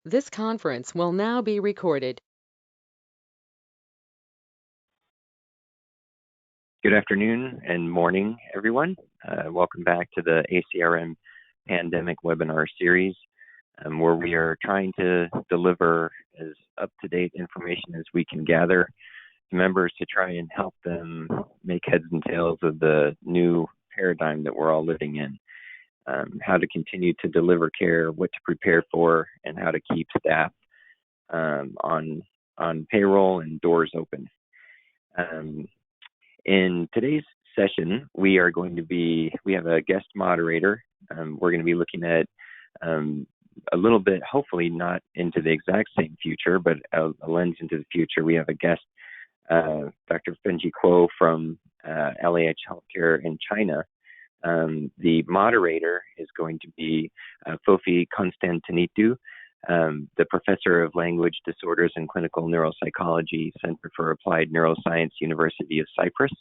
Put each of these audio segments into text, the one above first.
This conference will now be recorded. Good afternoon and morning, everyone. Welcome back to the ACRM Pandemic Webinar Series, where we are trying to deliver as up-to-date information as we can gather to members to try and help them make heads and tails of the new paradigm that we're all living in. How to continue to deliver care, what to prepare for, and how to keep staff on payroll and doors open. In today's session, we have a guest moderator. We're going to be looking at a little bit, hopefully not into the exact same future, but a lens into the future. We have a guest, Dr. Fengyi from LAH Healthcare in China. The moderator is going to be Fofi Constantinidou, the professor of language disorders and clinical neuropsychology, Center for Applied Neuroscience, University of Cyprus.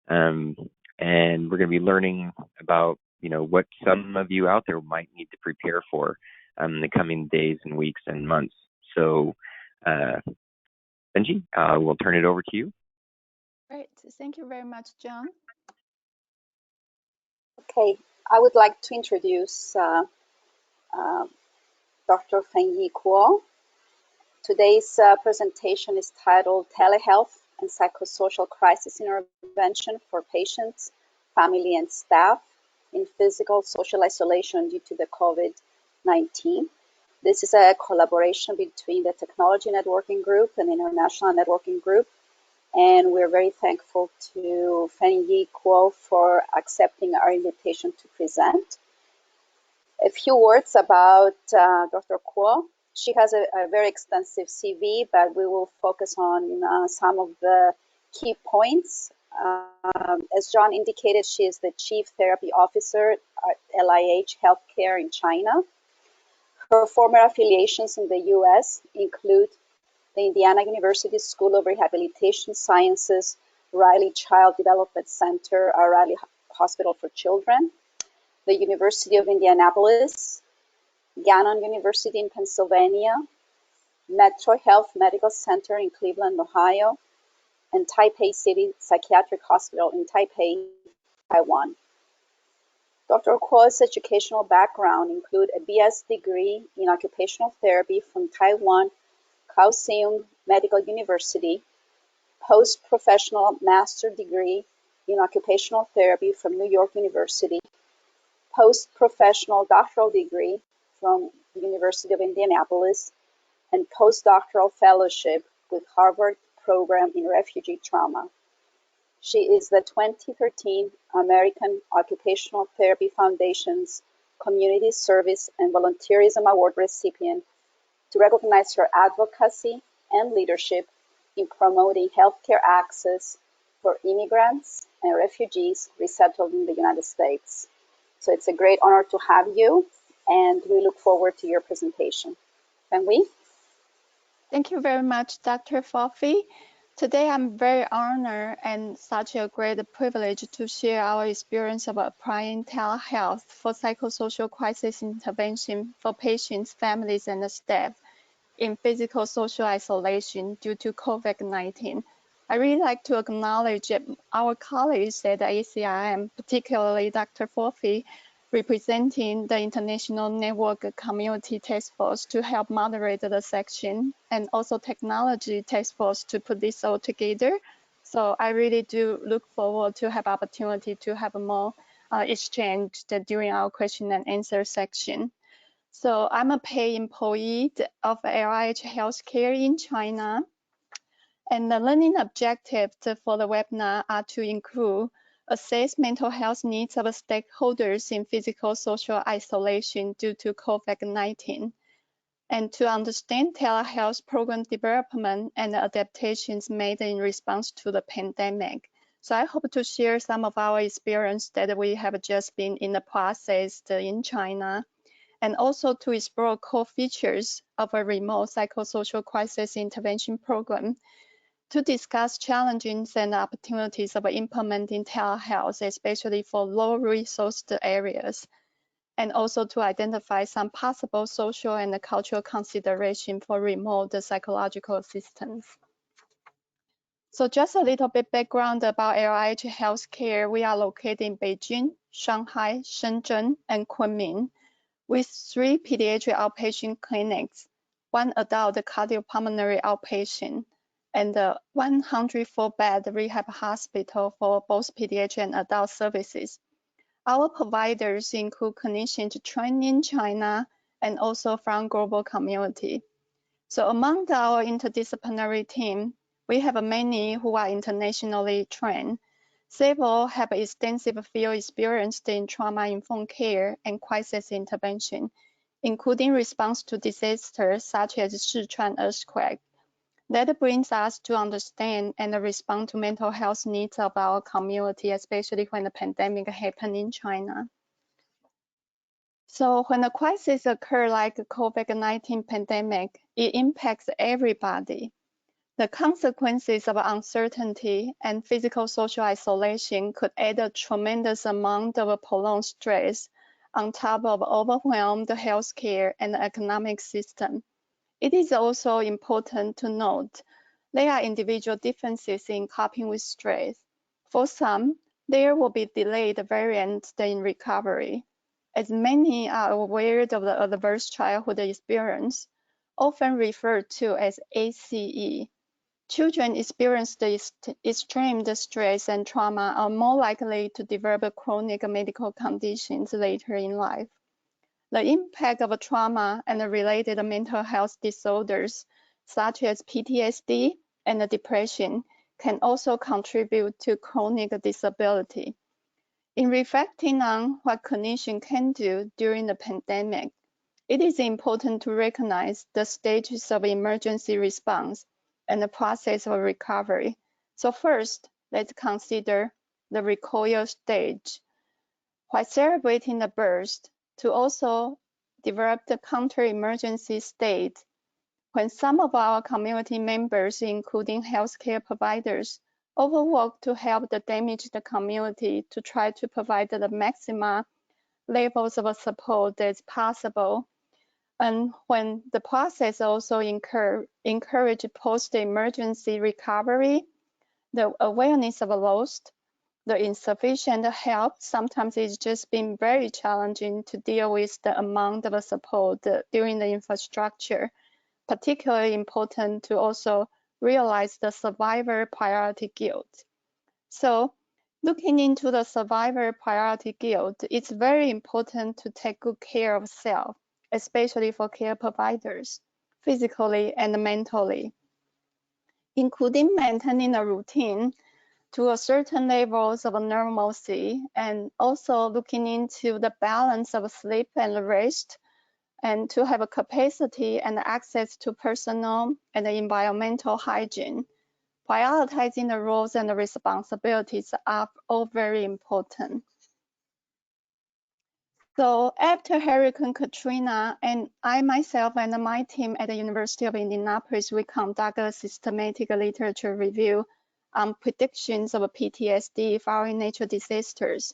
And we're going to be learning about, what some of you out there might need to prepare for in the coming days and weeks and months. So, Fengyi, we'll turn it over to you. Great. Thank you very much, John. Okay, I would like to introduce Dr. Fengyi Kuo. Today's presentation is titled Telehealth and Psychosocial Crisis Intervention for Patients, Family, and Staff in Physical Social Isolation due to the COVID-19. This is a collaboration between the Technology Networking Group and the International Networking Group. And we're very thankful to Fengyi Kuo for accepting our invitation to present. A few words about Dr. Kuo. She has a very extensive CV, but we will focus on some of the key points. As John indicated, she is the Chief Therapy Officer at LAH Healthcare in China. Her former affiliations in the US include the Indiana University School of Rehabilitation Sciences, Riley Child Development Center, a Riley Hospital for Children, the University of Indianapolis, Gannon University in Pennsylvania, Metro Health Medical Center in Cleveland, Ohio, and Taipei City Psychiatric Hospital in Taipei, Taiwan. Dr. Kuo's educational background include a BS degree in occupational therapy from Taiwan Kaohsiung Medical University, post-professional master degree in occupational therapy from New York University, post-professional doctoral degree from the University of Indianapolis, and postdoctoral fellowship with Harvard Program in Refugee Trauma. She is the 2013 American Occupational Therapy Foundation's Community Service and Volunteerism Award recipient to recognize her advocacy and leadership in promoting healthcare access for immigrants and refugees resettled in the United States. So it's a great honor to have you, and we look forward to your presentation. Fengyi? Thank you very much, Dr. Fofi. Today, I'm very honored and such a great privilege to share our experience of applying telehealth for psychosocial crisis intervention for patients, families, and staff in physical social isolation due to COVID-19. I really like to acknowledge our colleagues at the ACRM, particularly Dr. Fofi, representing the International Network Community Task Force to help moderate the section, and also Technology Task Force to put this all together. So I really do look forward to have opportunity to have more exchange during our question and answer section. So I'm a paid employee of LAH Healthcare in China, and the learning objectives for the webinar are to include assess mental health needs of stakeholders in physical social isolation due to COVID-19, and to understand telehealth program development and adaptations made in response to the pandemic. So I hope to share some of our experience that we have just been in the process in China, and also to explore core features of a remote psychosocial crisis intervention program, to discuss challenges and opportunities of implementing telehealth, especially for low-resourced areas, and also to identify some possible social and cultural consideration for remote psychological assistance. So just a little bit background about LIH Healthcare. We are located in Beijing, Shanghai, Shenzhen, and Kunming, with 3 pediatric outpatient clinics, 1 adult cardiopulmonary outpatient, and a 104-bed rehab hospital for both pediatric and adult services. Our providers include clinicians trained in China and also from global community. So among our interdisciplinary team, we have many who are internationally trained. Several have extensive field experience in trauma-informed care and crisis intervention, including response to disasters such as Sichuan earthquake. That brings us to understand and respond to mental health needs of our community, especially when the pandemic happened in China. So when a crisis occurs like the COVID-19 pandemic, it impacts everybody. The consequences of uncertainty and physical social isolation could add a tremendous amount of prolonged stress on top of overwhelmed healthcare and economic system. It is also important to note there are individual differences in coping with stress. For some, there will be delayed variants in recovery. As many are aware of the adverse childhood experience, often referred to as ACE. Children experiencing extreme stress and trauma are more likely to develop chronic medical conditions later in life. The impact of trauma and related mental health disorders, such as PTSD and depression, can also contribute to chronic disability. In reflecting on what clinicians can do during the pandemic, it is important to recognize the stages of emergency response and the process of recovery. So first, let's consider the recoil stage. While celebrating the burst, to also develop the counter-emergency state, when some of our community members, including healthcare providers, overwork to help the damaged community to try to provide the maximum levels of support that's possible. And when the process also encourage post-emergency recovery, the awareness of loss, the insufficient help, sometimes it's just been very challenging to deal with the amount of support during the infrastructure. Particularly important to also realize the survivor priority guilt. So looking into the survivor priority guilt, it's very important to take good care of self, especially for care providers, physically and mentally, including maintaining a routine to a certain levels of normalcy, and also looking into the balance of sleep and rest, and to have a capacity and access to personal and environmental hygiene. Prioritizing the roles and the responsibilities are all very important. So after Hurricane Katrina, and I myself and my team at the University of Indianapolis, we conducted a systematic literature review on predictions of PTSD following natural disasters.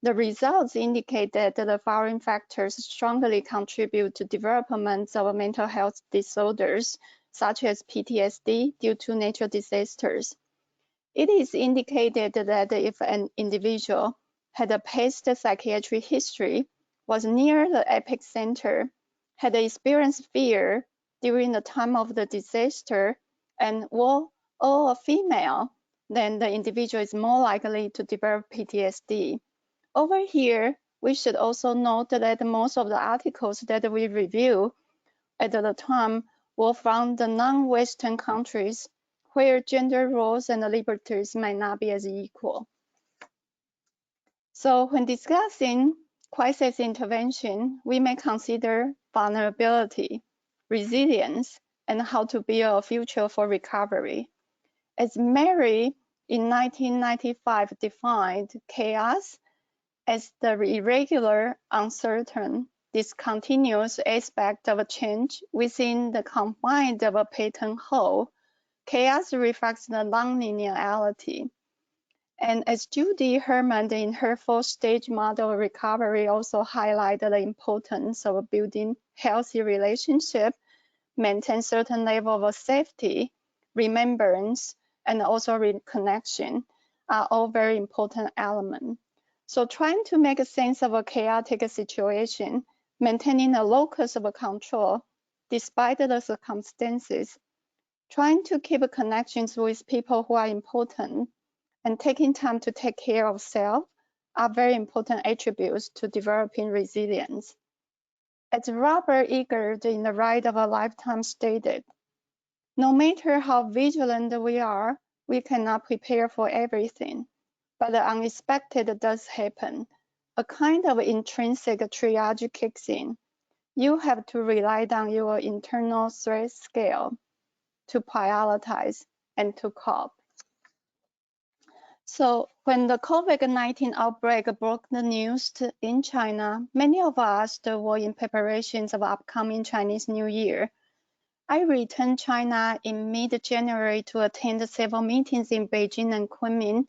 The results indicate that the following factors strongly contribute to development of mental health disorders, such as PTSD due to natural disasters. It is indicated that if an individual had a past psychiatric history, was near the epicenter, had experienced fear during the time of the disaster, and were all a female, then the individual is more likely to develop PTSD. Over here, we should also note that most of the articles that we review at the time were from the non-Western countries where gender roles and liberties might not be as equal. So when discussing crisis intervention, we may consider vulnerability, resilience, and how to build a future for recovery. As Mary in 1995 defined chaos as the irregular, uncertain, discontinuous aspect of a change within the confines of a pattern whole, chaos reflects the non-linearity. And as Judy Herman in her 4-stage model of recovery also highlighted the importance of building healthy relationship, maintain certain level of safety, remembrance, and also reconnection are all very important elements. So trying to make a sense of a chaotic situation, maintaining a locus of control despite the circumstances, trying to keep connections with people who are important, and taking time to take care of self are very important attributes to developing resilience. As Robert Eggert in The Ride of a Lifetime stated, no matter how vigilant we are, we cannot prepare for everything, but the unexpected does happen. A kind of intrinsic triage kicks in. You have to rely on your internal threat scale to prioritize and to cope. So when the COVID-19 outbreak broke the news in China, many of us were in preparations of upcoming Chinese New Year. I returned China in mid-January to attend several meetings in Beijing and Kunming,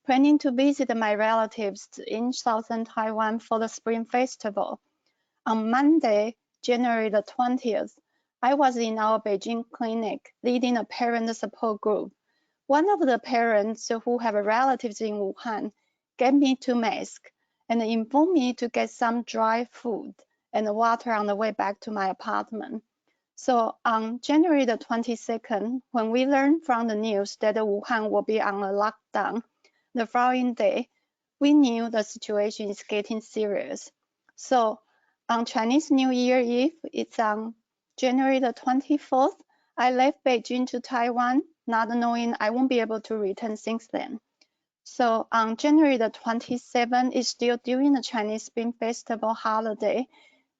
planning to visit my relatives in southern Taiwan for the Spring Festival. On Monday, January the 20th, I was in our Beijing clinic leading a parent support group. One of the parents who have relatives in Wuhan gave me 2 masks and informed me to get some dry food and water on the way back to my apartment. So on January the 22nd, when we learned from the news that Wuhan will be on a lockdown, the following day, we knew the situation is getting serious. So on Chinese New Year Eve, it's on January the 24th, I left Beijing to Taiwan, not knowing I won't be able to return since then. So on January the 27th, is still during the Chinese Spring Festival holiday.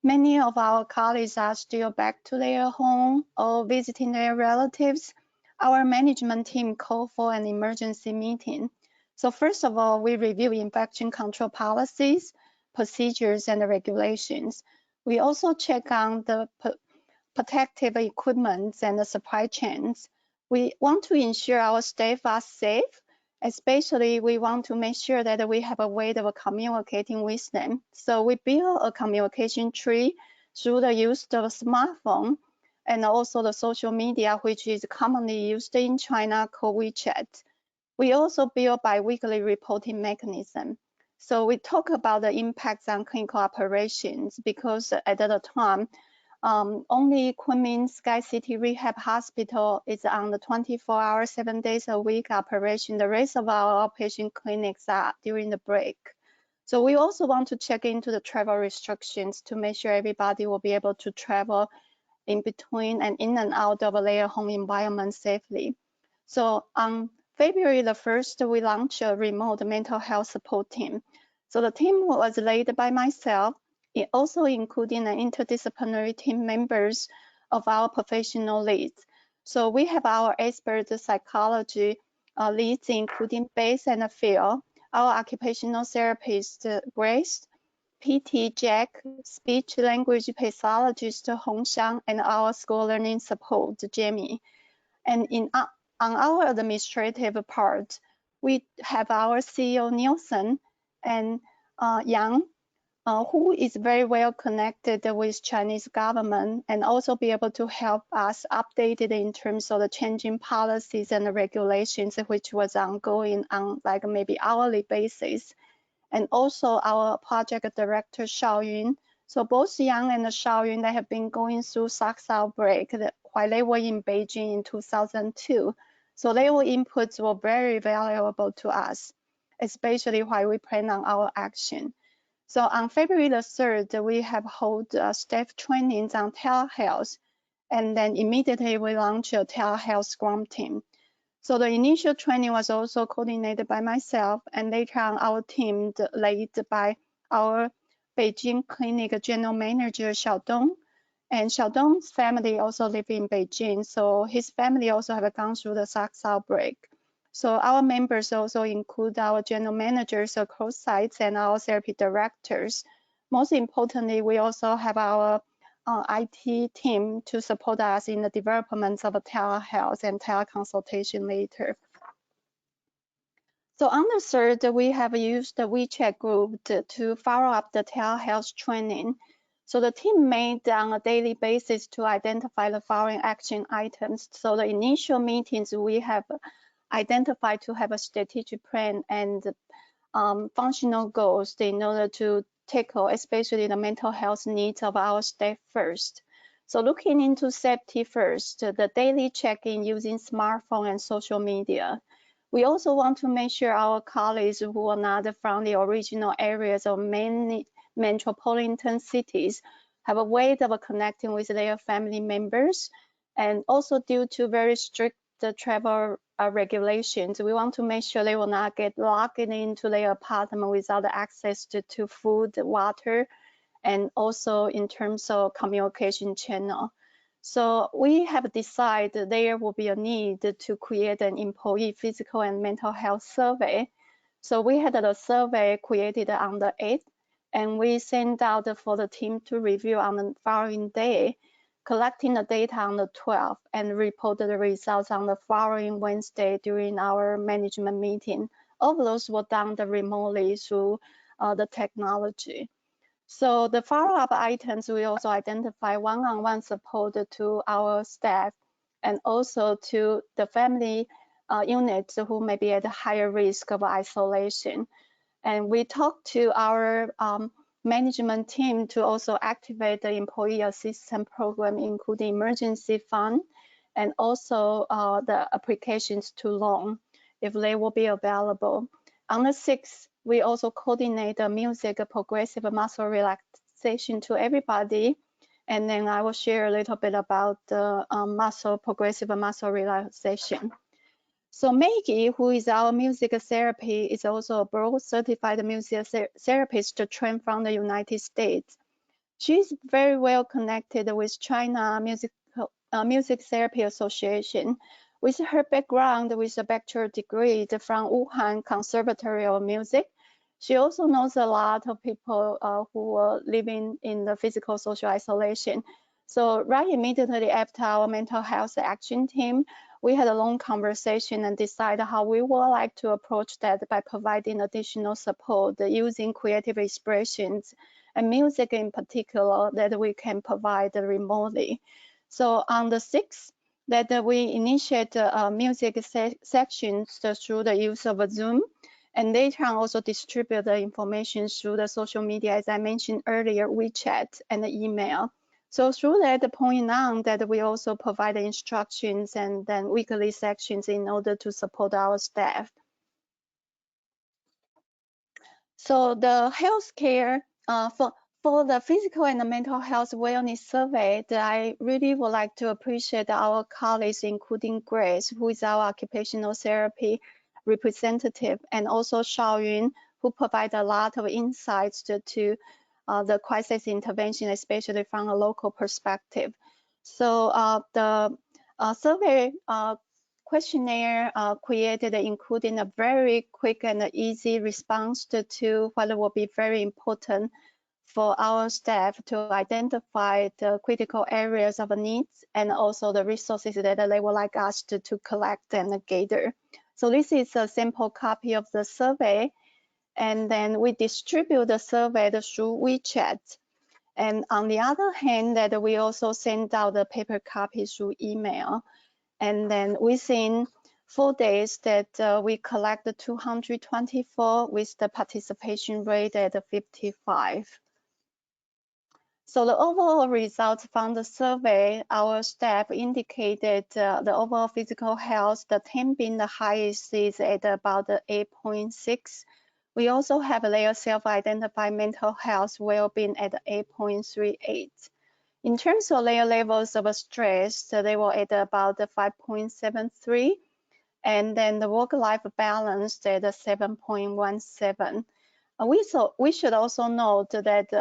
Many of our colleagues are still back to their home or visiting their relatives. Our management team called for an emergency meeting. So first of all, we review infection control policies, procedures, and regulations. We also check on the protective equipment and the supply chains. We want to ensure our staff are safe. Especially, we want to make sure that we have a way of communicating with them. So we build a communication tree through the use of smartphone and also the social media, which is commonly used in China, called WeChat. We also build bi-weekly reporting mechanism. So we talk about the impacts on clinical operations because at the time, only Kunming Sky City Rehab Hospital is on the 24-hour, 7 days a week operation. The rest of our outpatient clinics are during the break. So we also want to check into the travel restrictions to make sure everybody will be able to travel in between and in and out of their home environment safely. So on February the 1st, we launched a remote mental health support team. So the team was led by myself, it also including an interdisciplinary team members of our professional leads. So we have our expert psychology leads, including Base and Phil, our occupational therapist, Grace, PT Jack, speech language pathologist Hongxiang, and our school learning support, Jamie. And on our administrative part, we have our CEO Nielsen and Yang, who is very well connected with Chinese government and also be able to help us updated in terms of the changing policies and the regulations, which was ongoing on like maybe hourly basis. And also our project director, Xiaoyun. So both Yang and Xiaoyun, they have been going through SARS outbreak while they were in Beijing in 2002. So their inputs were very valuable to us, especially while we plan on our action. So on February the 3rd, we have held staff trainings on telehealth, and then immediately we launched a telehealth scrum team. So the initial training was also coordinated by myself, and later on our team led by our Beijing clinic general manager, Xiaodong. And Xiaodong's family also live in Beijing, so his family also have gone through the SARS outbreak. So our members also include our general managers across sites and our therapy directors. Most importantly, we also have our IT team to support us in the development of telehealth and teleconsultation later. So on the third, we have used the WeChat group to follow up the telehealth training. So the team made on a daily basis to identify the following action items. So the initial meetings, we have identified to have a strategic plan and functional goals in order to tackle especially the mental health needs of our staff first. So looking into safety first, the daily check-in using smartphone and social media. We also want to make sure our colleagues who are not from the original areas of many metropolitan cities have a way of connecting with their family members. And also due to very strict travel regulations, we want to make sure they will not get locked into their apartment without access to food, water, and also in terms of communication channel. So we have decided there will be a need to create an employee physical and mental health survey. So we had a survey created on the 8th, and we sent out for the team to review on the following day, collecting the data on the 12th, and reported the results on the following Wednesday during our management meeting. All of those were done remotely through the technology. So the follow-up items, we also identify one-on-one support to our staff and also to the family units who may be at a higher risk of isolation. And we talked to our management team to also activate the employee assistance program, including emergency fund and also the applications to loan if they will be available. On the 6th, we also coordinate the music progressive muscle relaxation to everybody. And then I will share a little bit about the progressive muscle relaxation. So Maggie, who is our music therapy, is also a board certified music therapist trained from the United States. She's very well connected with China Music Therapy Association. With her background with a bachelor degree from Wuhan Conservatory of Music, she also knows a lot of people who are living in the physical social isolation. So right immediately after our mental health action team, we had a long conversation and decided how we would like to approach that by providing additional support using creative expressions and music in particular that we can provide remotely. So on the 6th, that we initiate music sections through the use of Zoom, and later on also distribute the information through the social media, as I mentioned earlier, WeChat and email. So through that point on, that we also provide instructions and then weekly sections in order to support our staff. So the healthcare for the physical and the mental health wellness survey, that I really would like to appreciate our colleagues, including Grace, who is our occupational therapy representative, and also Xiaoyun, who provide a lot of insights to the crisis intervention, especially from a local perspective. So the survey questionnaire created including a very quick and easy response to what will be very important for our staff to identify the critical areas of needs and also the resources that they would like us to collect and gather. So this is a sample copy of the survey, and then we distribute the survey through WeChat. And on the other hand, that we also send out the paper copy through email. And then within 4 days that we collect 224 with the participation rate at 55. So the overall results from the survey, our staff indicated the overall physical health, the 10 being the highest, is at about 8.6. We also have their self-identified mental health well-being at 8.38. In terms of their levels of stress, they were at about 5.73, and then the work-life balance at 7.17. We should also note that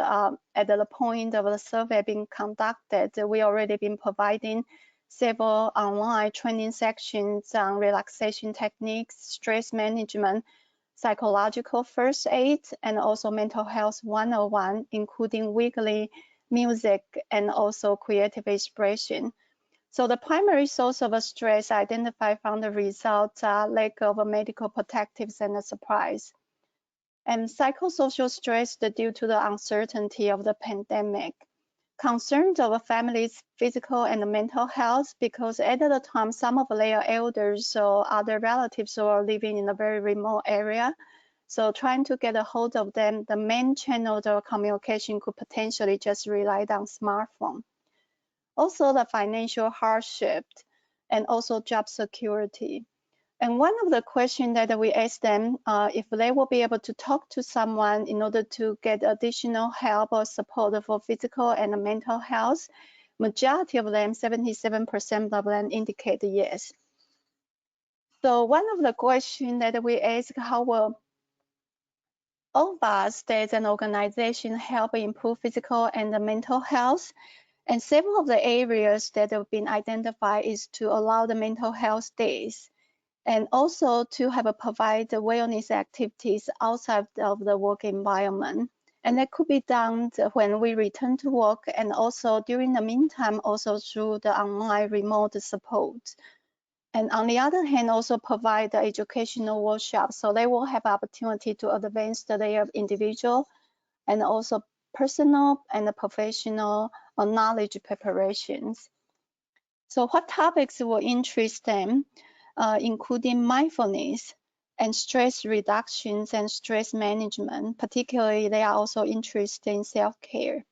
at the point of the survey being conducted, we already been providing several online training sections on relaxation techniques, stress management, psychological first aid, and also mental health 101, including weekly music and also creative expression. So the primary source of stress identified from the results are lack of medical protectives and supplies. And psychosocial stress due to the uncertainty of the pandemic. Concerns of a family's physical and mental health, because at the time some of their elders or other relatives were living in a very remote area. So trying to get a hold of them, the main channel of communication could potentially just rely on smartphone. Also the financial hardship and also job security. And one of the questions that we asked them, if they will be able to talk to someone in order to get additional help or support for physical and mental health, majority of them, 77% of them indicate yes. So one of the questions that we ask, how will all of us as an organization help improve physical and mental health? And several of the areas that have been identified is to allow the mental health days, and also to provide the wellness activities outside of the work environment. And that could be done when we return to work, and also during the meantime, also through the online remote support. And on the other hand, also provide the educational workshops, so they will have opportunity to advance their individual and also personal and professional knowledge preparations. So what topics will interest them, including mindfulness and stress reductions and stress management. Particularly, they are also interested in self-care.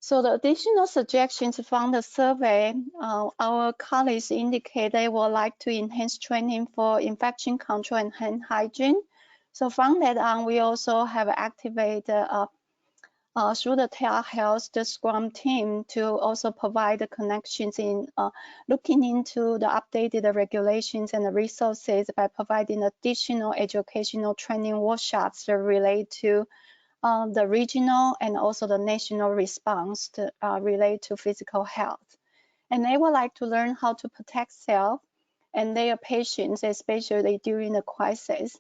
So the additional suggestions from the survey, our colleagues indicate they would like to enhance training for infection control and hand hygiene. So from that on, we also have activated through the telehealth, the Scrum team to also provide the connections in looking into the updated regulations and the resources by providing additional educational training workshops that relate to the regional and also the national response to relate to physical health. And they would like to learn how to protect self and their patients, especially during the crisis,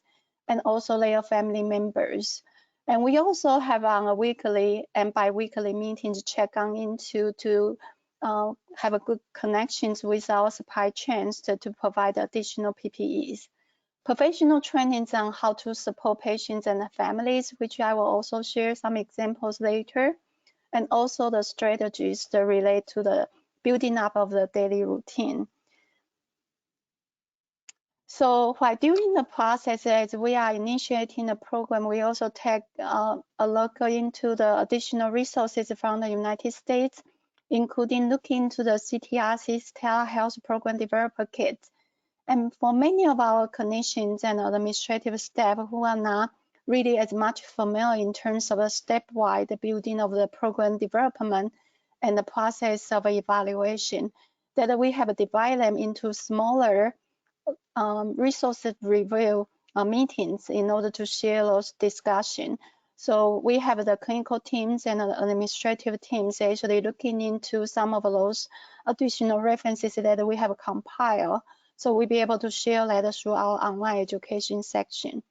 and also their family members. And we also have on a weekly and bi-weekly meetings check on into to have a good connections with our supply chains to provide additional PPEs. Professional trainings on how to support patients and families, which I will also share some examples later, and also the strategies that relate to the building up of the daily routine. So while during the process, as we are initiating the program, we also take a look into the additional resources from the United States, including looking into the CTRC's telehealth program developer kit. And for many of our clinicians and administrative staff who are not really as much familiar in terms of a stepwise building of the program development and the process of evaluation, that we have divided them into smaller resources review meetings in order to share those discussions. So we have the clinical teams and administrative teams actually looking into some of those additional references that we have compiled. So we'll be able to share that through our online education section.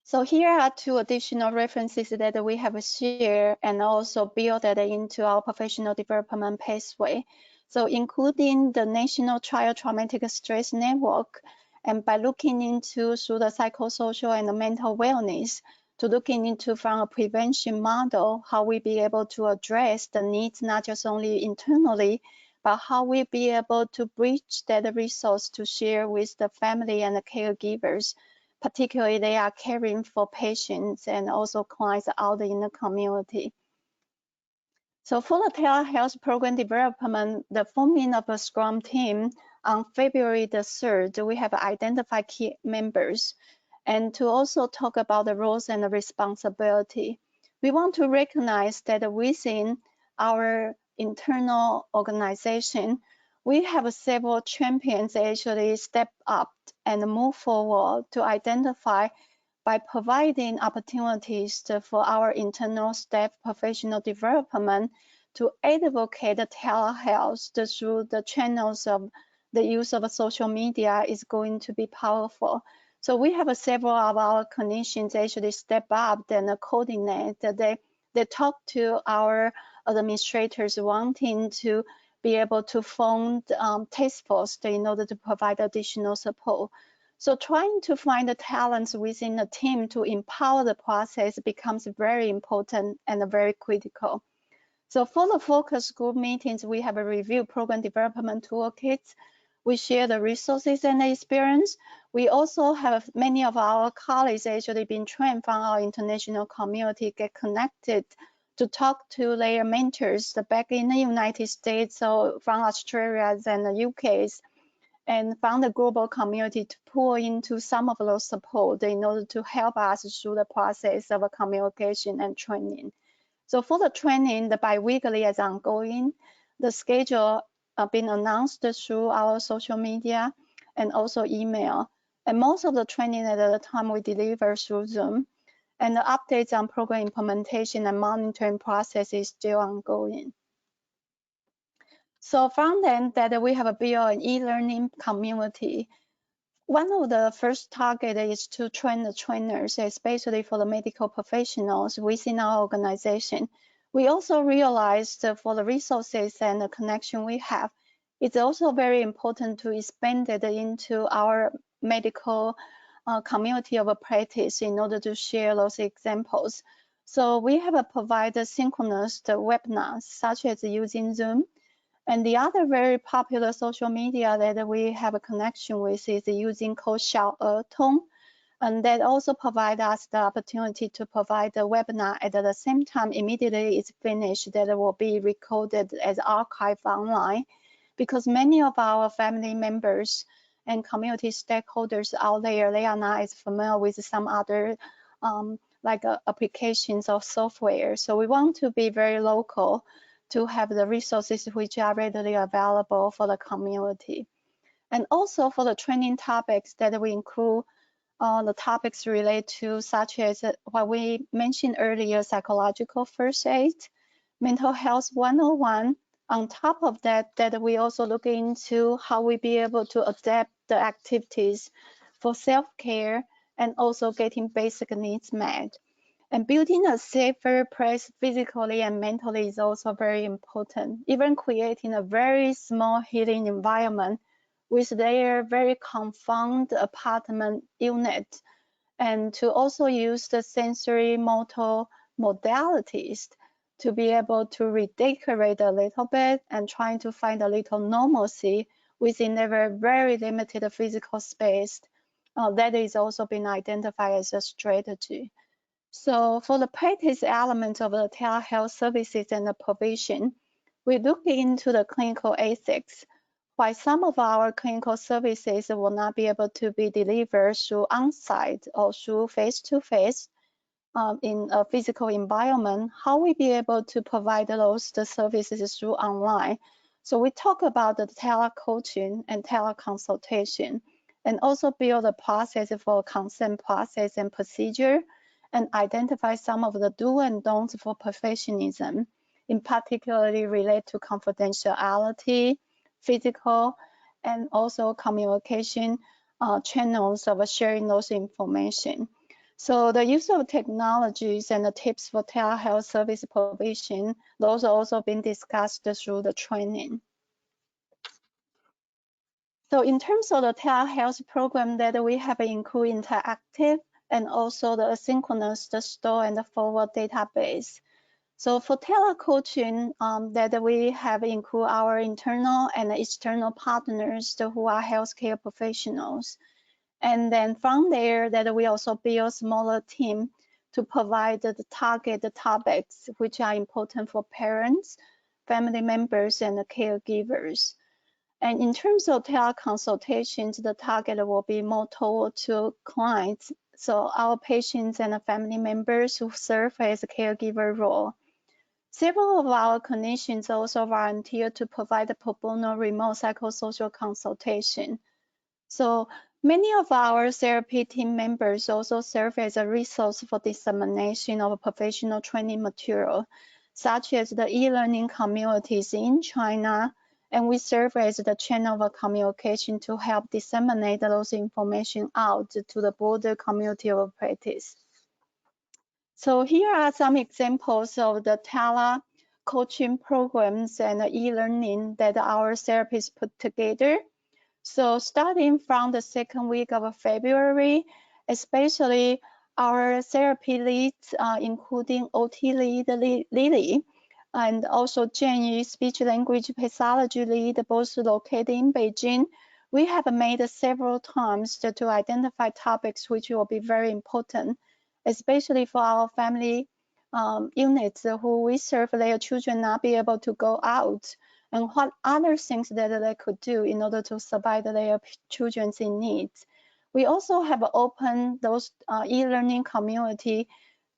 So here are two additional references that we have shared and also built that into our professional development pathway. So including the National Child Traumatic Stress Network, and by looking into through the psychosocial and the mental wellness, to looking into from a prevention model, how we be able to address the needs, not just only internally, but how we be able to bridge that resource to share with the family and the caregivers, particularly they are caring for patients and also clients out in the community. So for the telehealth program development, the forming of a Scrum team on February the 3rd, we have identified key members, and to also talk about the roles and the responsibility. We want to recognize that within our internal organization, we have several champions actually step up and move forward to identify by providing opportunities for our internal staff professional development to advocate the telehealth through the channels of the use of social media is going to be powerful. So we have several of our clinicians actually step up and coordinate. They talk to our administrators wanting to be able to phone task force in order to provide additional support. So trying to find the talents within the team to empower the process becomes very important and very critical. So for the focus group meetings, we have a review program development toolkits. We share the resources and the experience. We also have many of our colleagues actually been trained from our international community, get connected to talk to their mentors back in the United States, so from Australia and the UK's, and from the global community to pour into some of those support in order to help us through the process of communication and training. So for the training, the bi-weekly is ongoing. The schedule been announced through our social media and also email. And most of the training at the time we deliver through Zoom. And the updates on program implementation and monitoring process is still ongoing. So from then that we have built an e-learning community. One of the first target is to train the trainers, especially for the medical professionals within our organization. We also realized for the resources and the connection we have, it's also very important to expand it into our medical community of practice in order to share those examples. So we have provided synchronous webinars, such as using Zoom. And the other very popular social media that we have a connection with is using called Tong, and that also provide us the opportunity to provide the webinar at the same time immediately it's finished, that it will be recorded as archived online, because many of our family members and community stakeholders out there, they are not as familiar with some other applications or software. So we want to be very local to have the resources which are readily available for the community. And also for the training topics that we include the topics related to, such as what we mentioned earlier, psychological first aid, mental health 101. On top of that, we also look into how we be able to adapt the activities for self-care and also getting basic needs met. And building a safer place physically and mentally is also very important. Even creating a very small healing environment with their very confined apartment unit, and to also use the sensory motor modalities to be able to redecorate a little bit and trying to find a little normalcy within their very limited physical space. That is also been identified as a strategy. So for the practice element of the telehealth services and the provision, we look into the clinical ethics. While some of our clinical services will not be able to be delivered through on-site or through face-to-face in a physical environment, how we be able to provide the services through online. So we talk about the telecoaching and teleconsultation, and also build a process for consent process and procedure, and identify some of the do and don'ts for professionalism, in particularly relate to confidentiality, physical, and also communication channels of sharing those information. So the use of technologies and the tips for telehealth service provision, those are also being discussed through the training. So in terms of the telehealth program that we have included interactive and also the asynchronous, the store and the forward database. So for telecoaching, that we have include our internal and external partners who are healthcare professionals. And then from there, that we also build a smaller team to provide the target topics which are important for parents, family members, and the caregivers. And in terms of teleconsultations, the target will be more toward to clients, so our patients and the family members who serve as a caregiver role. Several of our clinicians also volunteer to provide a pro bono remote psychosocial consultation. So many of our therapy team members also serve as a resource for dissemination of professional training material, such as the e-learning communities in China, and we serve as the channel of communication to help disseminate those information out to the broader community of practice. So here are some examples of the coaching programs and e-learning that our therapists put together. So starting from the second week of February, especially our therapy leads, including OT lead Lily, and also Jenny, speech language pathology lead, both located in Beijing, we have made several times to identify topics which will be very important, especially for our family units who we serve their children not be able to go out, and what other things that they could do in order to survive their children's in needs. We also have opened those e-learning community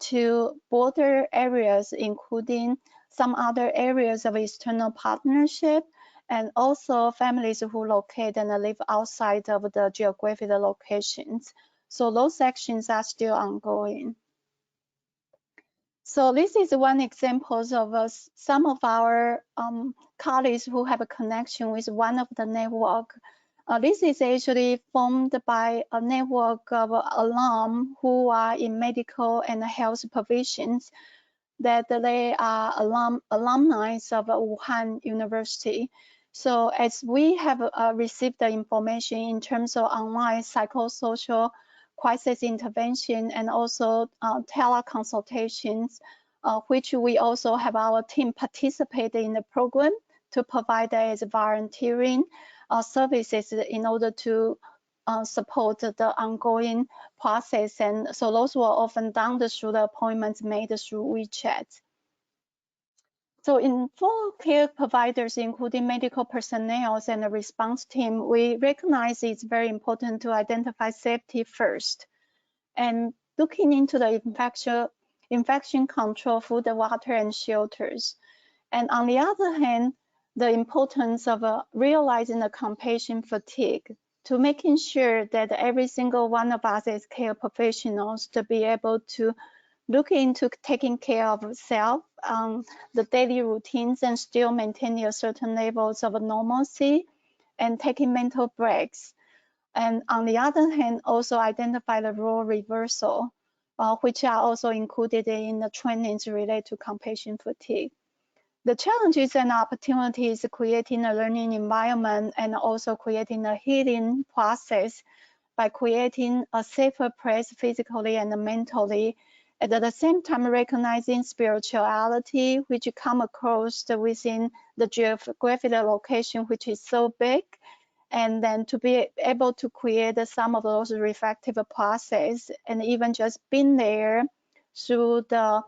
to border areas, including some other areas of external partnership, and also families who locate and live outside of the geographic locations. So those actions are still ongoing. So this is one example of some of our colleagues who have a connection with one of the network. This is actually formed by a network of alum who are in medical and health provisions, that they are alumni of Wuhan University. So as we have received the information in terms of online psychosocial crisis intervention and also teleconsultations, which we also have our team participate in the program to provide as volunteering services in order to support the ongoing process. And so those were often done through the appointments made through WeChat. So for care providers, including medical personnel and the response team, we recognize it's very important to identify safety first. And looking into the infection control, food, water, and shelters. And on the other hand, the importance of realizing the compassion fatigue, to making sure that every single one of us as care professionals to be able to look into taking care of self, the daily routines, and still maintaining a certain levels of normalcy and taking mental breaks. And on the other hand, also identify the role reversal, which are also included in the trainings related to compassion fatigue. The challenges and opportunities creating a learning environment and also creating a healing process by creating a safer place physically and mentally, and at the same time recognizing spirituality, which come across within the geographic location, which is so big, and then to be able to create some of those reflective process, and even just being there through the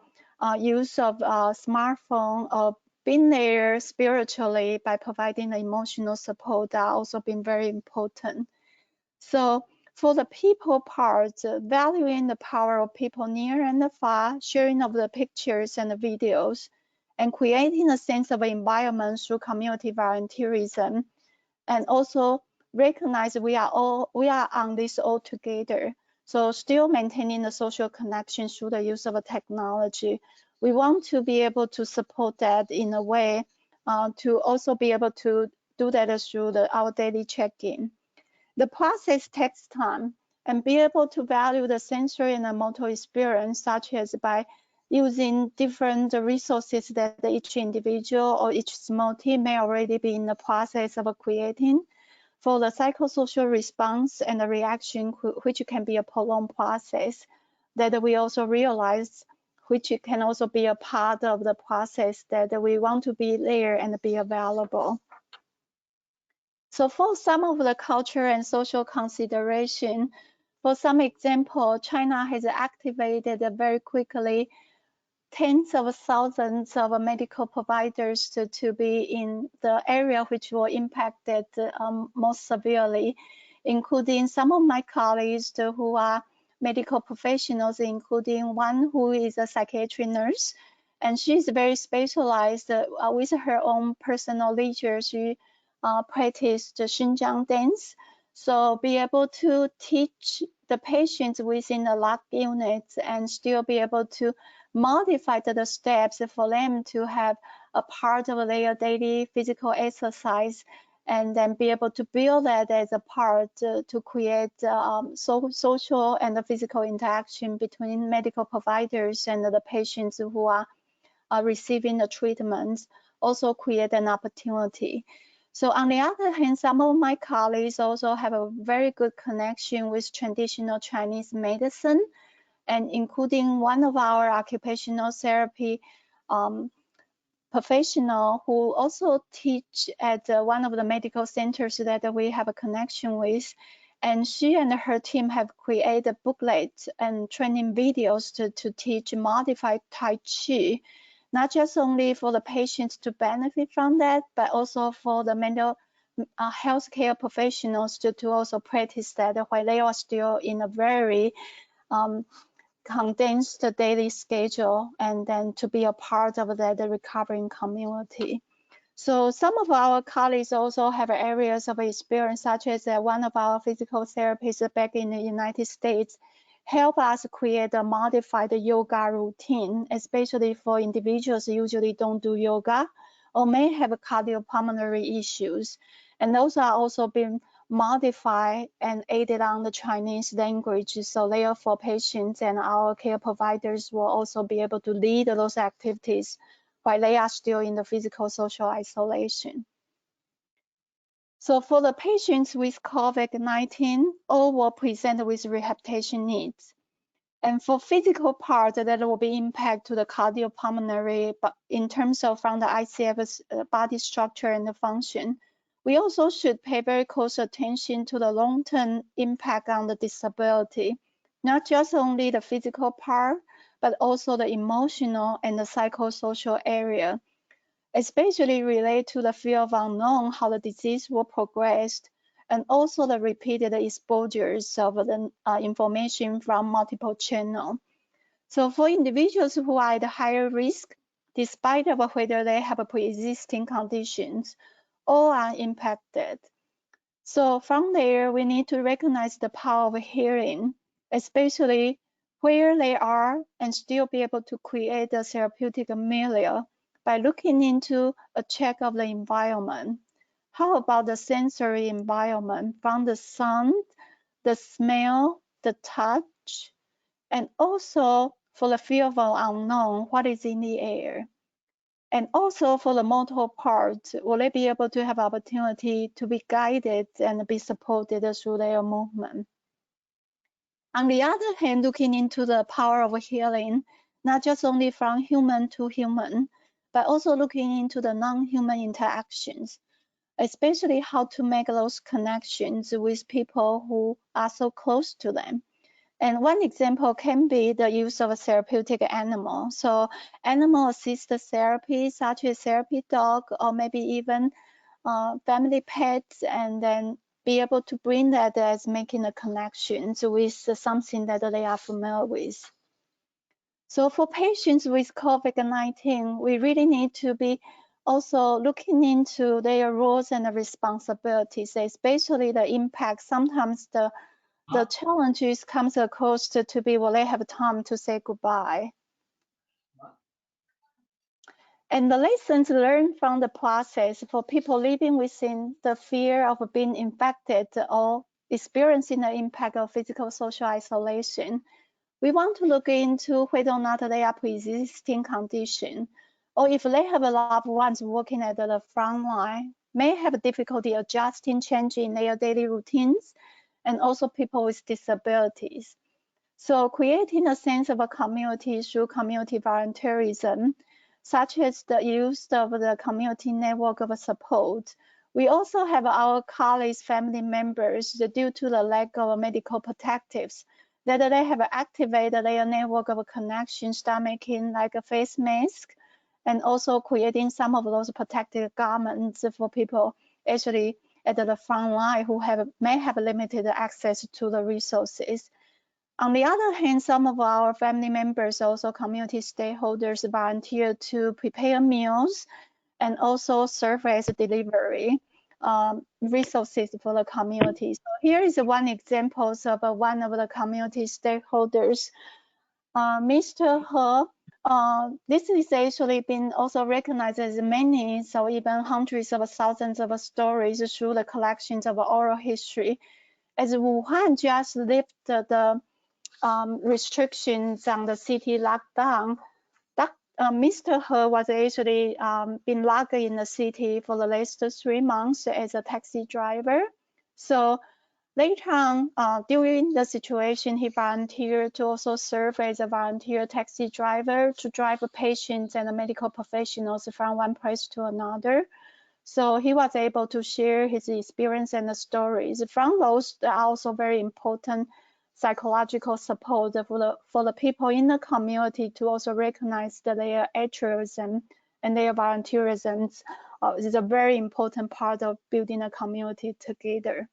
use of smartphone, or being there spiritually by providing emotional support, are also been very important. So for the people part, valuing the power of people near and far, sharing of the pictures and the videos, and creating a sense of environment through community volunteerism, and also recognize we are on this all together. So still maintaining the social connection through the use of a technology. We want to be able to support that in a way to also be able to do that through our daily check-in. The process takes time, and be able to value the sensory and the motor experience, such as by using different resources that each individual or each small team may already be in the process of creating. For the psychosocial response and the reaction, which can be a prolonged process, that we also realize, which can also be a part of the process, that we want to be there and be available. So for some of the culture and social consideration, for some example, China has activated very quickly tens of thousands of medical providers to be in the area which were impacted most severely, including some of my colleagues who are medical professionals, including one who is a psychiatric nurse, and she's very specialized with her own personal leisure. She practiced Xinjiang dance, so be able to teach the patients within the locked units and still be able to modify the steps for them to have a part of their daily physical exercise, and then be able to build that as a part to create social and physical interaction between medical providers and the patients who are receiving the treatments also create an opportunity. So on the other hand, some of my colleagues also have a very good connection with traditional Chinese medicine, and including one of our occupational therapy professional who also teach at one of the medical centers that we have a connection with. And she and her team have created booklets and training videos to teach modified Tai Chi, not just only for the patients to benefit from that, but also for the mental healthcare professionals to also practice that while they are still in a very condensed daily schedule, and then to be a part of the recovering community. So some of our colleagues also have areas of experience, such as one of our physical therapists back in the United States help us create a modified yoga routine, especially for individuals who usually don't do yoga or may have cardiopulmonary issues. And those are also being modified and aided on the Chinese language. So therefore, patients and our care providers will also be able to lead those activities while they are still in the physical social isolation. So for the patients with COVID-19, all will present with rehabilitation needs. And for physical part, that will be impact to the cardiopulmonary, but in terms of from the ICF's body structure and the function. We also should pay very close attention to the long-term impact on the disability, not just only the physical part, but also the emotional and the psychosocial area, especially related to the fear of unknown, how the disease will progress, and also the repeated exposures of the information from multiple channels. So for individuals who are at higher risk, despite of whether they have pre-existing conditions, all are impacted. So from there, we need to recognize the power of hearing, especially where they are, and still be able to create a therapeutic milieu by looking into a check of the environment. How about the sensory environment, from the sound, the smell, the touch, and also for the fear of unknown, what is in the air? And also for the motor part, will they be able to have opportunity to be guided and be supported through their movement? On the other hand, looking into the power of healing, not just only from human to human, but also looking into the non-human interactions, especially how to make those connections with people who are so close to them. And one example can be the use of a therapeutic animal. So animal-assisted therapy, such as therapy dog, or maybe even family pets, and then be able to bring that as making a connections with something that they are familiar with. So for patients with COVID-19, we really need to be also looking into their roles and responsibilities, especially the impact. Sometimes the challenges comes across to be, will they have time to say goodbye? And the lessons learned from the process for people living within the fear of being infected or experiencing the impact of physical social isolation, we want to look into whether or not they are pre-existing condition, or if they have a loved ones working at the front line, may have difficulty adjusting, changing their daily routines, and also people with disabilities. So creating a sense of a community through community volunteerism, such as the use of the community network of support. We also have our colleagues, family members, due to the lack of medical protectives, that they have activated their network of connection, start making like a face mask, and also creating some of those protective garments for people actually at the front line who may have limited access to the resources. On the other hand, some of our family members, also community stakeholders, volunteer to prepare meals and also serve as delivery resources for the community. So here is one example of one of the community stakeholders, Mr. He. This is actually been also recognized as many, so even hundreds of thousands of stories through the collections of oral history. As Wuhan just lifted the restrictions on the city lockdown, Mr. He was actually been logged in the city for the last 3 months as a taxi driver. So later on, during the situation, he volunteered to also serve as a volunteer taxi driver to drive patients and medical professionals from one place to another. So he was able to share his experience and the stories. From those, there are also very important psychological support for the people in the community to also recognize that their altruism and their volunteerism is a very important part of building a community together.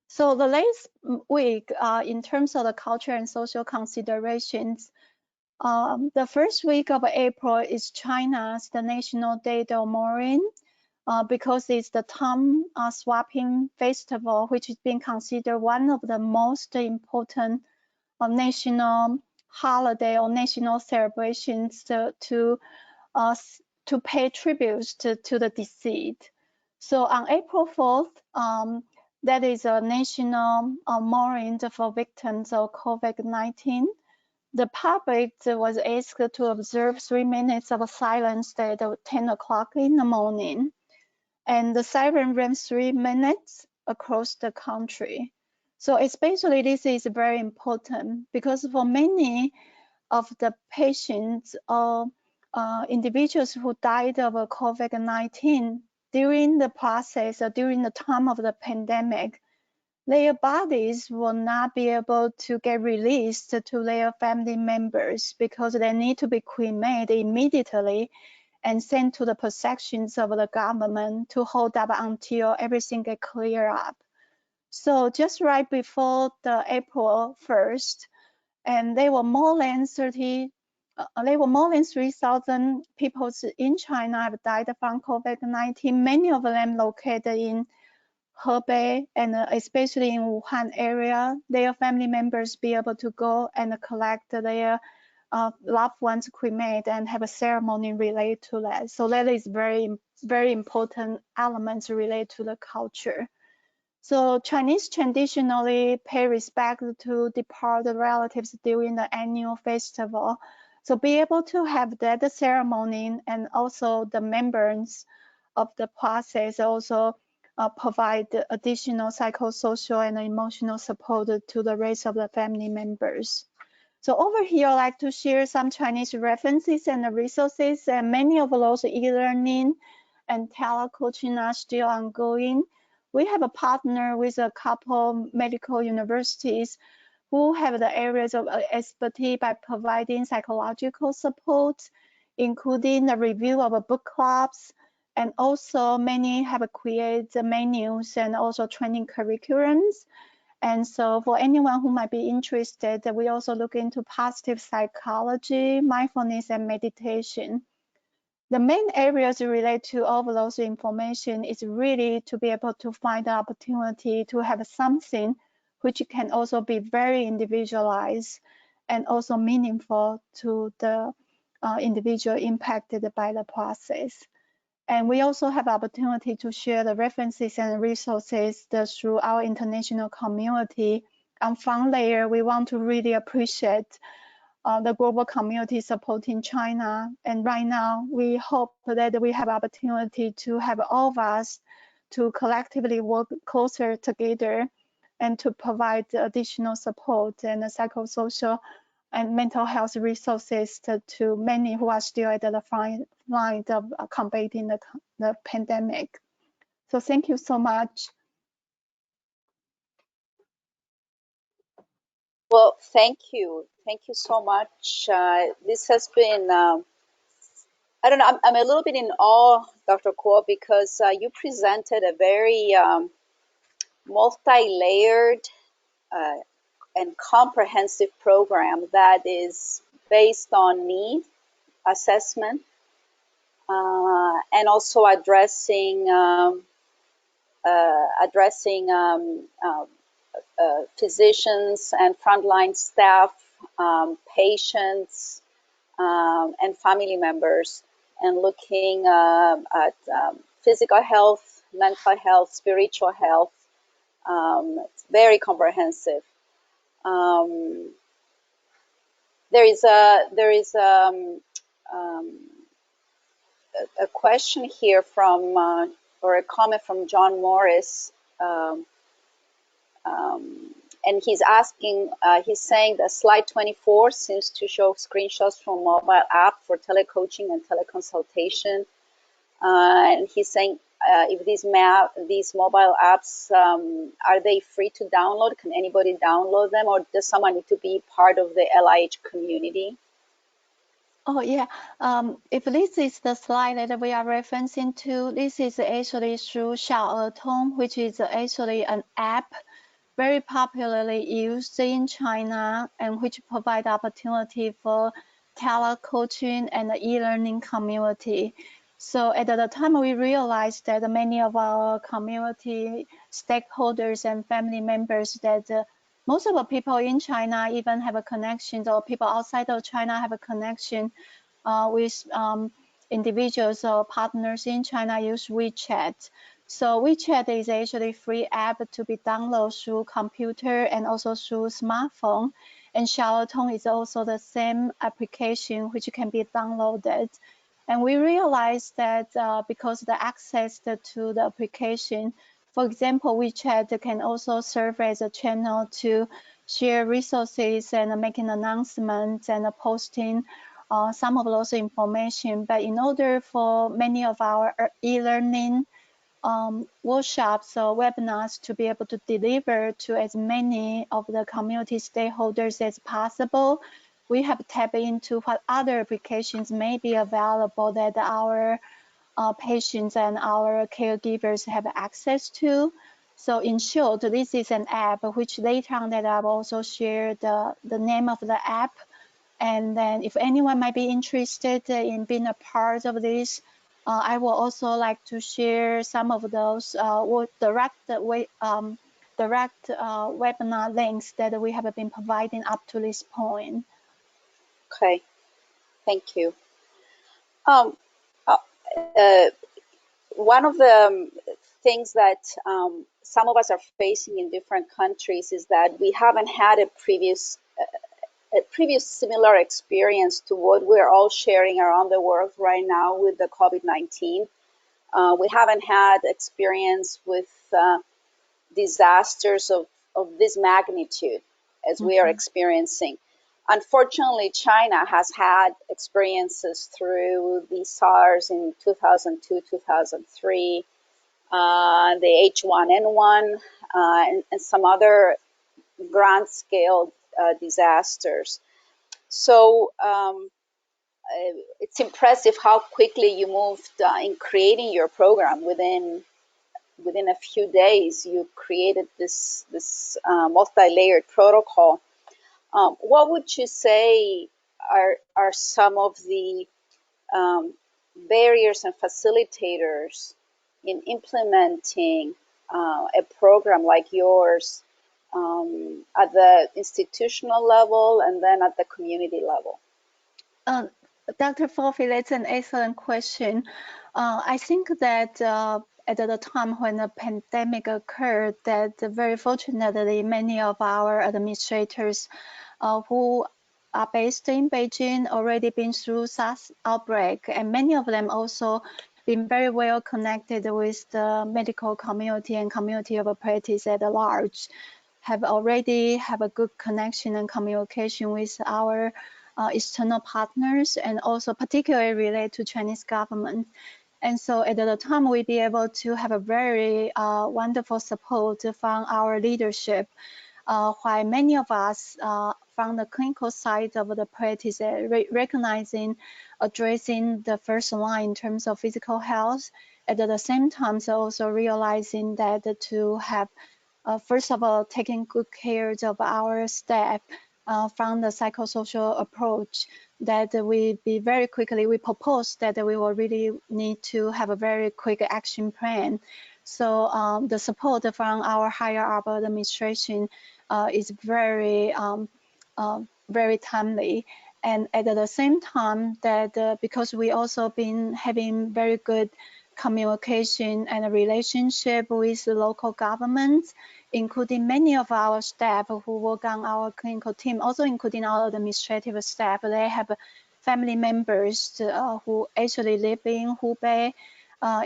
So the last week, in terms of the culture and social considerations, the first week of April is China's the National Day of Mourning, because it's the time swapping festival, which is being considered one of the most important national holiday or national celebrations to pay tributes to the deceased. So on April 4th, that is a national mourning for victims of COVID-19. The public was asked to observe 3 minutes of silence at 10 o'clock in the morning. And the siren rang 3 minutes across the country. So especially this is very important because for many of the patients or individuals who died of COVID-19 during the process or during the time of the pandemic, their bodies will not be able to get released to their family members because they need to be cremated immediately and sent to the possessions of the government to hold up until everything get clear up. So just right before the April 1st, and there were more than 3,000 people in China have died from COVID-19. Many of them located in Hebei and especially in Wuhan area. Their family members be able to go and collect their loved ones cremate and have a ceremony related to that. So that is very, very important elements related to the culture. So Chinese traditionally pay respect to departed relatives during the annual festival. So be able to have that ceremony and also the members of the process also provide additional psychosocial and emotional support to the rest of the family members. So over here, I'd like to share some Chinese references and resources, and many of those e-learning and telecoaching are still ongoing. We have a partner with a couple medical universities who have the areas of expertise by providing psychological support, including the review of book clubs, and also many have created menus and also training curriculums. And so for anyone who might be interested, we also look into positive psychology, mindfulness, and meditation. The main areas related to all of those information is really to be able to find the opportunity to have something which can also be very individualized and also meaningful to the individual impacted by the process. And we also have opportunity to share the references and resources through our international community. And from there, we want to really appreciate the global community supporting China. And right now, we hope that we have opportunity to have all of us to collectively work closer together and to provide additional support and psychosocial and mental health resources to many who are still at the front line of combating the pandemic. So thank you so much. Well, thank you. Thank you so much. This has been, I don't know, I'm a little bit in awe, Dr. Kuo, because you presented a very multi-layered and comprehensive program that is based on need assessment and also addressing physicians and frontline staff, patients, and family members, and looking at physical health, mental health, spiritual health. It's very comprehensive. There is a question here from or a comment from John Morris, and he's asking. He's saying that slide 24 seems to show screenshots from mobile app for telecoaching and teleconsultation, and he's saying if these mobile apps are they free to download? Can anybody download them, or does someone need to be part of the LIH community? Oh, yeah. If this is the slide that we are referencing to, this is actually through Xiaotong, which is actually an app very popularly used in China and which provide opportunity for telecoaching and the e-learning community. So at the time, we realized that many of our community stakeholders and family members that most of the people in China even have a connection, or people outside of China have a connection with individuals or partners in China use WeChat. So WeChat is actually free app to be downloaded through computer and also through smartphone. And Xiaotong is also the same application which can be downloaded. And we realized that because the access to the application, for example, WeChat can also serve as a channel to share resources and making announcements and posting some of those information. But in order for many of our e-learning workshops or webinars to be able to deliver to as many of the community stakeholders as possible, we have tapped into what other applications may be available that our patients and our caregivers have access to. So in short, this is an app which later on that I've also shared the name of the app. And then if anyone might be interested in being a part of this, I will also like to share some of those direct webinar links that we have been providing up to this point. Okay, thank you. One of the things that some of us are facing in different countries is that we haven't had a previous similar experience to what we're all sharing around the world right now with the COVID-19. We haven't had experience with disasters of this magnitude as we are experiencing. Unfortunately, China has had experiences through the SARS in 2002, 2003, the H1N1, and some other grand scale disasters. So it's impressive how quickly you moved in creating your program. Within a few days, you created this multi-layered protocol. What would you say are some of the barriers and facilitators in implementing a program like yours at the institutional level and then at the community level? Dr. Fofi, that's an excellent question. I think that at the time when the pandemic occurred, that very fortunately many of our administrators who are based in Beijing already been through SARS outbreak, and many of them also been very well connected with the medical community and community of practice at large, have already have a good connection and communication with our external partners, and also particularly related to Chinese government. And so at the time, we'd be able to have a very wonderful support from our leadership, while many of us from the clinical side of the practice recognizing, addressing the first line in terms of physical health, at the same time, so also realizing that to have, first of all, taking good care of our staff, from the psychosocial approach, that we be very quickly, we propose that we will really need to have a very quick action plan. So the support from our higher up administration is very, very timely. And at the same time that because we also been having very good communication and a relationship with the local governments, including many of our staff who work on our clinical team, also including our administrative staff. They have family members who actually live in Hubei,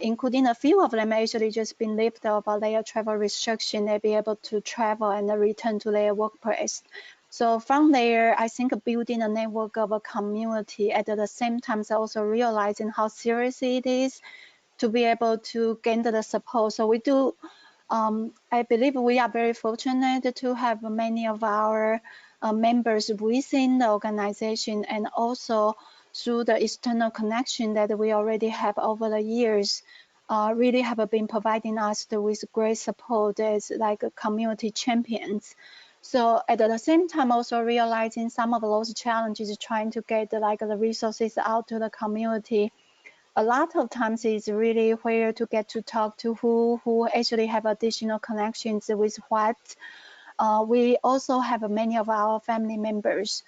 including a few of them actually just been lifted of their travel restriction. They be able to travel and return to their workplace. So from there, I think building a network of a community at the same time, also realizing how serious it is to be able to gain the support. So we do, I believe we are very fortunate to have many of our members within the organization, and also through the external connection that we already have over the years, really have been providing us with great support as like community champions. So at the same time, also realizing some of those challenges, trying to get like the resources out to the community. A lot of times it's really where to get to talk to who actually have additional connections with what. We also have many of our family members,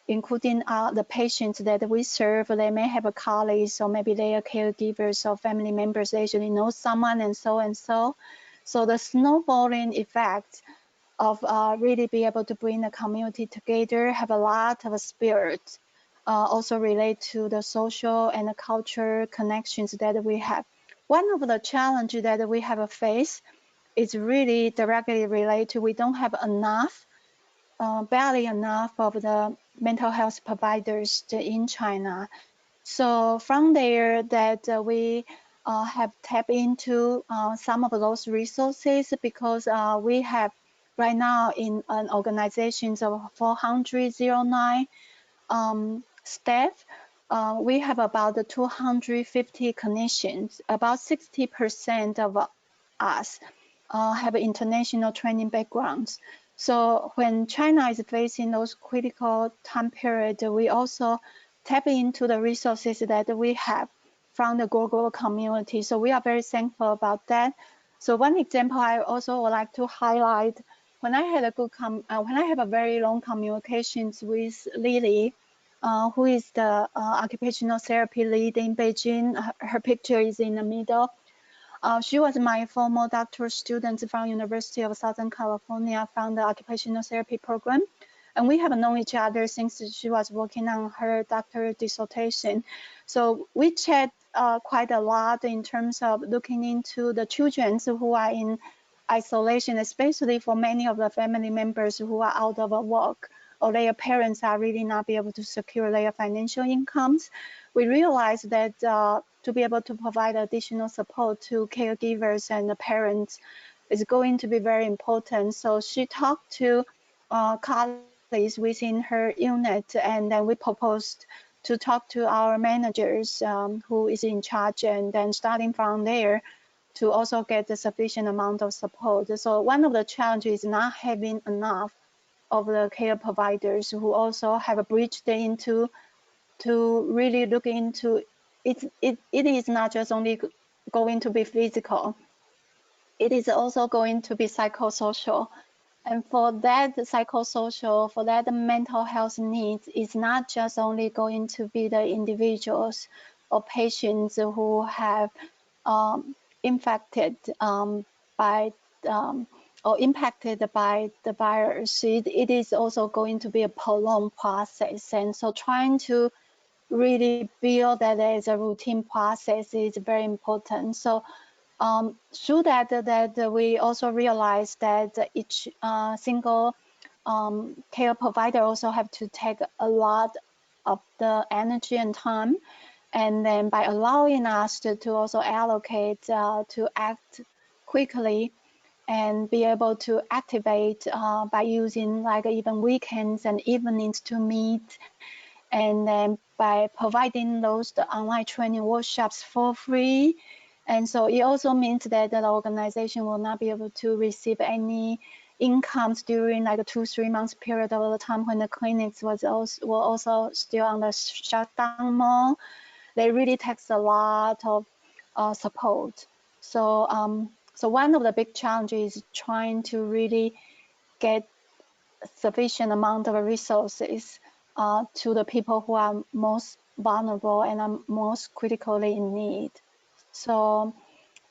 including the patients that we serve. They may have a colleagues, or maybe they are caregivers or family members. They actually know someone and so and so. So the snowballing effect of really be able to bring the community together, have a lot of spirit, also relate to the social and the cultural connections that we have. One of the challenges that we have faced is really directly related to we don't have enough, barely enough of the mental health providers in China. So from there that we have tapped into some of those resources, because we have right now in an organization of 409 staff, we have about 250 clinicians. About 60% of us have international training backgrounds. So when China is facing those critical time periods, we also tap into the resources that we have from the global community. So we are very thankful about that. So one example I also would like to highlight, when I had a good when I have a very long communications with Lily, who is the occupational therapy lead in Beijing. Her picture is in the middle. She was my former doctoral student from University of Southern California from the occupational therapy program. And we have known each other since she was working on her doctoral dissertation. So we chat quite a lot in terms of looking into the children who are in isolation, especially for many of the family members who are out of work, or their parents are really not be able to secure their financial incomes. We realized that to be able to provide additional support to caregivers and the parents is going to be very important. So she talked to colleagues within her unit, and then we proposed to talk to our managers who is in charge, and then starting from there to also get the sufficient amount of support. So one of the challenges is not having enough of the care providers who also have bridged into to really look into it. It is not just only going to be physical, it is also going to be psychosocial. And for that psychosocial, for that mental health needs, it's not just only going to be the individuals or patients who have infected by or impacted by the virus. It is also going to be a prolonged process. And so trying to really build that as a routine process is very important. So through that we also realized that each single care provider also have to take a lot of the energy and time, and then by allowing us to also allocate to act quickly and be able to activate by using like even weekends and evenings to meet, and then by providing those online training workshops for free. And so it also means that the organization will not be able to receive any incomes during like a 2-3 months period of the time when the clinics were also still on the shutdown mode. They really takes a lot of support. So so one of the big challenges is trying to really get sufficient amount of resources to the people who are most vulnerable and are most critically in need. So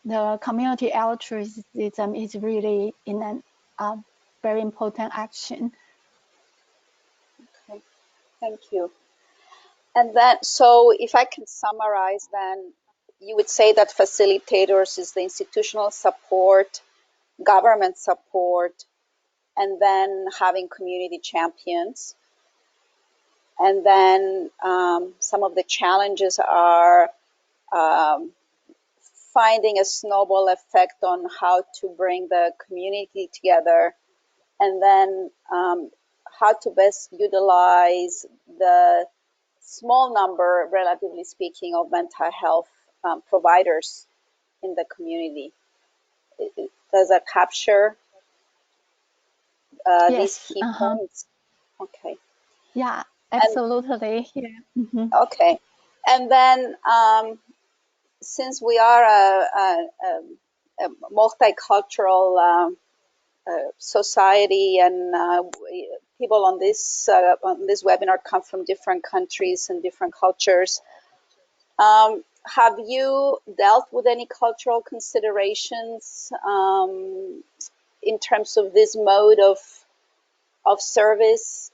the community altruism is really in a very important action. Okay, thank you. And then, so if I can summarize, then you would say that facilitators is the institutional support, government support, and then having community champions. And then some of the challenges are finding a snowball effect on how to bring the community together, and then how to best utilize the small number, relatively speaking, of mental health providers in the community. Does that capture Yes. these key points? Okay. Yeah, absolutely. Yeah. Okay. And then since we are a multicultural society, and people on this webinar come from different countries and different cultures, have you dealt with any cultural considerations in terms of this mode of service?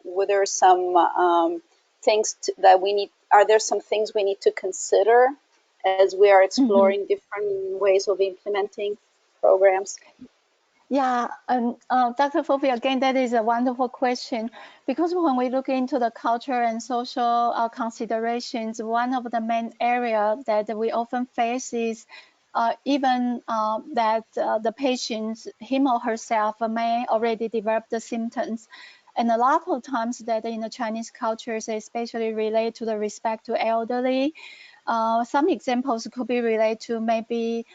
Were there some things that we need? Are there some things we need to consider as we are exploring different ways of implementing programs? Yeah, and Dr. Fofi, again, that is a wonderful question, because when we look into the culture and social considerations, one of the main areas that we often face is even that the patient, him or herself, may already develop the symptoms. And a lot of times that in the Chinese cultures, especially relate to the respect to elderly, some examples could be related to maybe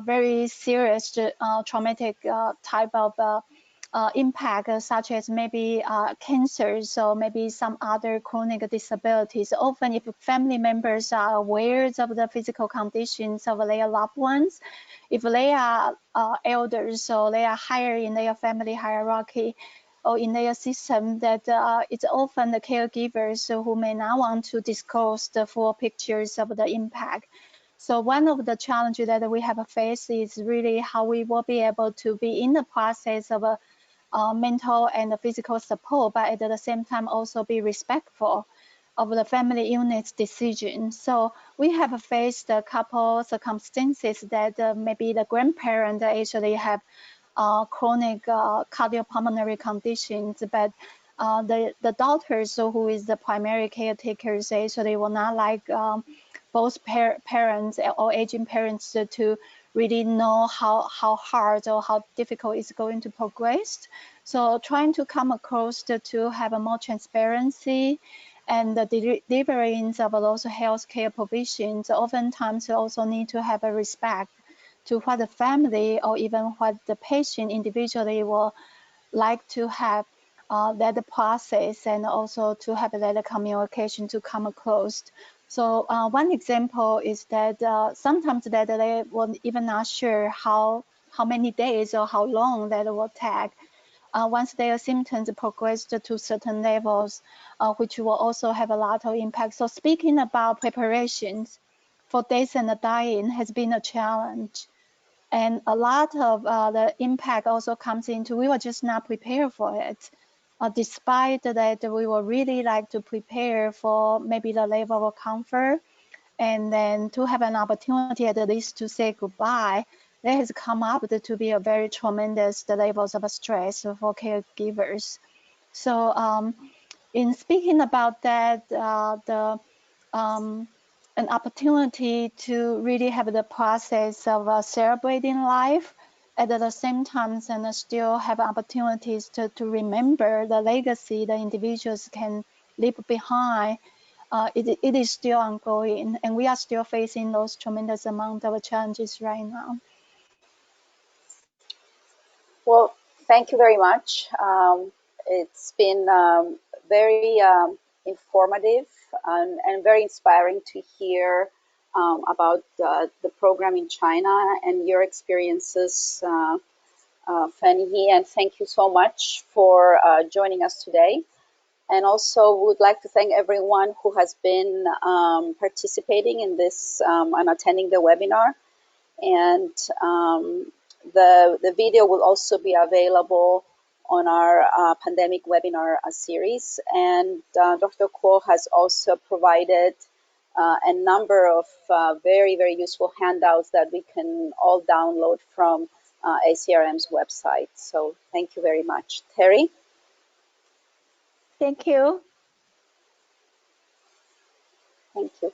very serious traumatic type of impact, such as maybe cancers or maybe some other chronic disabilities. Often, if family members are aware of the physical conditions of their loved ones, if they are elders or they are higher in their family hierarchy or in their system, that it's often the caregivers who may not want to disclose the full pictures of the impact. So one of the challenges that we have faced is really how we will be able to be in the process of mental and physical support, but at the same time also be respectful of the family unit's decision. So we have faced a couple circumstances that maybe the grandparent actually have chronic cardiopulmonary conditions, but the doctors, so who is the primary caretakers, actually will not like both parents or aging parents to really know how hard or how difficult it's going to progress. So trying to come across to have a more transparency and the deliverings of those healthcare provisions, oftentimes also need to have a respect to what the family or even what the patient individually will like to have that process, and also to have that communication to come across. So one example is that sometimes that they were even not sure how many days or how long that will take once their symptoms progress to certain levels, which will also have a lot of impact. So speaking about preparations for death and dying has been a challenge. And a lot of the impact also comes into we were just not prepared for it. Despite that, we would really like to prepare for maybe the level of comfort, and then to have an opportunity at least to say goodbye. That has come up to be a very tremendous levels of stress for caregivers. So in speaking about that, an opportunity to really have the process of celebrating life at the same time, and still have opportunities to remember the legacy the individuals can leave behind. It is still ongoing, and we are still facing those tremendous amount of challenges right now. Well, thank you very much. It's been very informative and very inspiring to hear about the program in China and your experiences, Fengyi, and thank you so much for joining us today. And also would like to thank everyone who has been participating in this and attending the webinar. And the video will also be available on our pandemic webinar series. And Dr. Kuo has also provided a number of very, very useful handouts that we can all download from ACRM's website. So thank you very much. Terry? Thank you. Thank you.